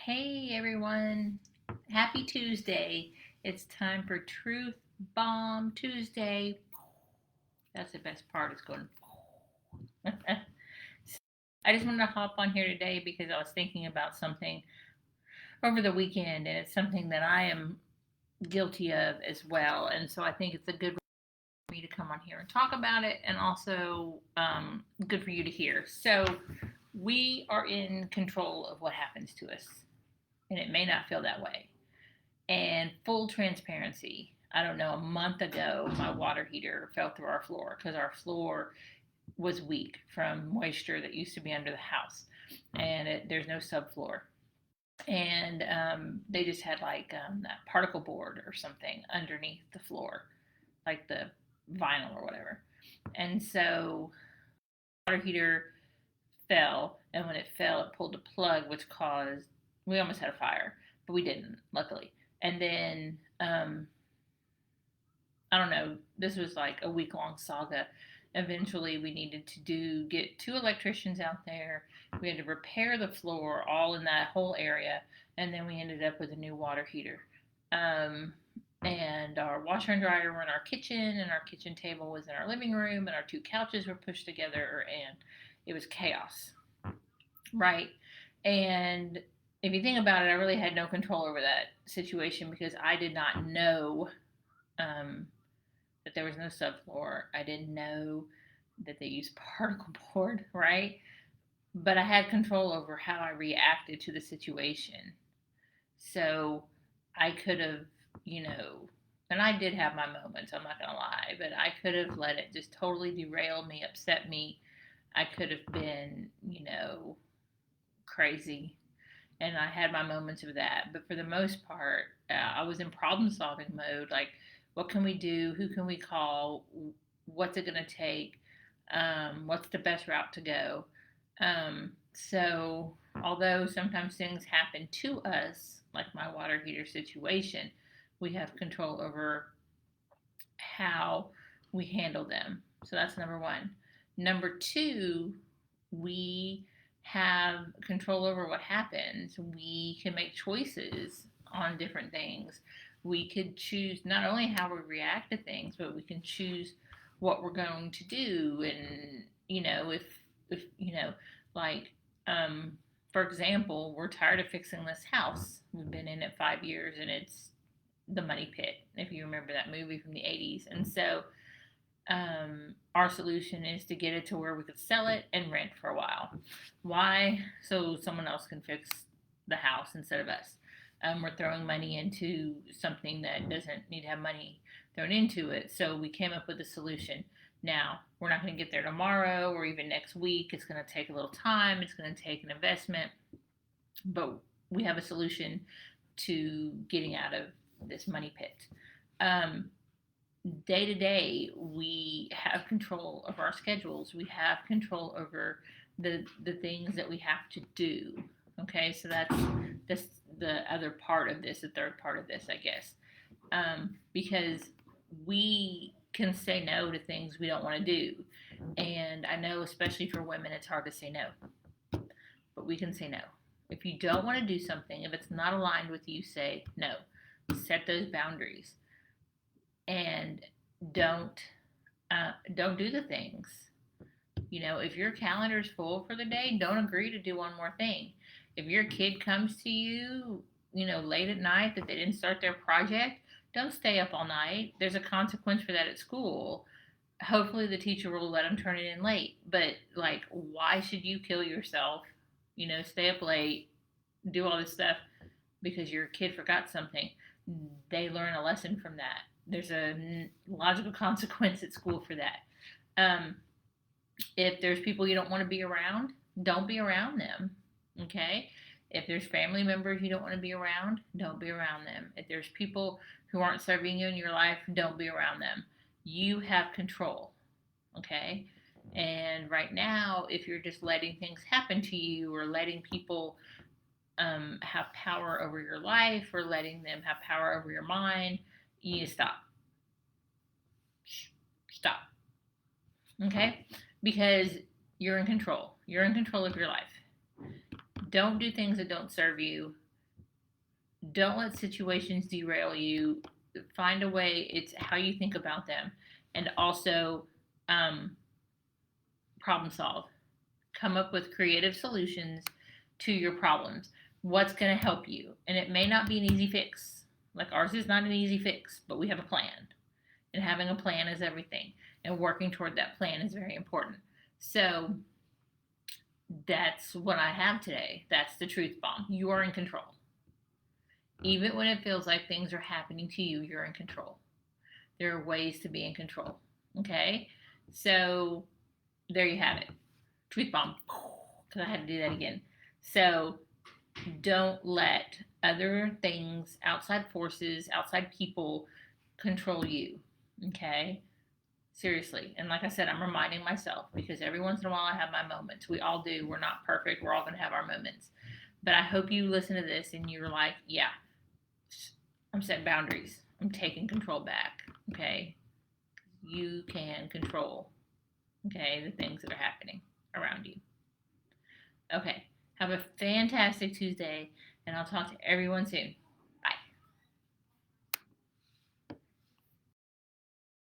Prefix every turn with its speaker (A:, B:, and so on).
A: Hey everyone, happy Tuesday. It's time for Truth Bomb Tuesday. That's the best part, it's going. I just wanted to hop on here today because I was thinking about something over the weekend, and it's something that I am guilty of as well. And so I think it's a good for me to come on here and talk about it, and also good for you to hear. So, we are in control of what happens to us, and it may not feel that way. And full transparency, I don't know, a month ago, my water heater fell through our floor because our floor was weak from moisture that used to be under the house. And there's no subfloor. And they just had like that particle board or something underneath the floor, like the vinyl or whatever. And so, water heater fell, and when it fell, it pulled the plug, which caused we almost had a fire, but we didn't, luckily. And then I don't know, this was like a week long saga. Eventually, we needed to get two electricians out there. We had to repair the floor all in that whole area, and then we ended up with a new water heater. Um, and our washer and dryer were in our kitchen, and our kitchen table was in our living room, and our two couches were pushed together, and it was chaos, right? And if you think about it, I really had no control over that situation because I did not know um, that there was no subfloor. I didn't know that they used particle board, right? But I had control over how I reacted to the situation. So I could have, and I did have my moments, I'm not going to lie, but I could have let it just totally derail me, upset me. I could have been, crazy. And I had my moments of that. But for the most part, I was in problem solving mode. Like, what can we do? Who can we call? What's it going to take? What's the best route to go? So, although sometimes things happen to us, like my water heater situation, we have control over how we handle them. So, that's number one. Number two, we have control over what happens. We can make choices on different things. We could choose not only how we react to things, but we can choose what we're going to do. And if like for example, we're tired of fixing this house. We've been in it 5 years, and it's the money pit. If you remember that movie from the 80s, and so our solution is to get it to where we could sell it and rent for a while. Why? So someone else can fix the house instead of us. We're throwing money into something that doesn't need to have money thrown into it. So we came up with a solution. Now, we're not going to get there tomorrow or even next week. It's going to take a little time, it's going to take an investment, but we have a solution to getting out of this money pit. Day to day, we have control of our schedules. We have control over the things that we have to do. Okay, so that's the other part of this, the third part of this, I guess, because we can say no to things we don't want to do. And I know, especially for women, it's hard to say no, but we can say no. If you don't want to do something, if it's not aligned with you, say no. Set those boundaries, and don't don't do the things. If your calendar's full for the day, don't agree to do one more thing. If your kid comes to you, late at night that they didn't start their project, don't stay up all night. There's a consequence for that at school. Hopefully the teacher will let them turn it in late. But like, why should you kill yourself? Stay up late, do all this stuff because your kid forgot something. They learn a lesson from that. There's a logical consequence at school for that. Um, if there's people you don't want to be around, don't be around them. Okay? If there's family members you don't want to be around, don't be around them. If there's people who aren't serving you in your life, don't be around them. You have control. Okay? And right now, if you're just letting things happen to you or letting people have power over your life or letting them have power over your mind, you need to stop. Stop. Okay? Because you're in control. You're in control of your life. Don't do things that don't serve you. Don't let situations derail you. Find a way. It's how you think about them, and also um, problem solve. Come up with creative solutions to your problems. What's going to help you? And it may not be an easy fix. Like ours is not an easy fix, but we have a plan. And having a plan is everything. And working toward that plan is very important. So that's what I have today. That's the truth bomb. You are in control. Even when it feels like things are happening to you, you're in control. There are ways to be in control. Okay? So there you have it. Truth bomb. Because I had to do that again. So don't let other things, outside forces, outside people control you. Okay? Seriously. And like I said, I'm reminding myself because every once in a while I have my moments. We all do. We're not perfect. We're all going to have our moments. But I hope you listen to this and you're like, yeah, I'm setting boundaries. I'm taking control back. Okay? You can control, okay, the things that are happening around you. Okay. Have a fantastic Tuesday, and I'll talk to everyone soon.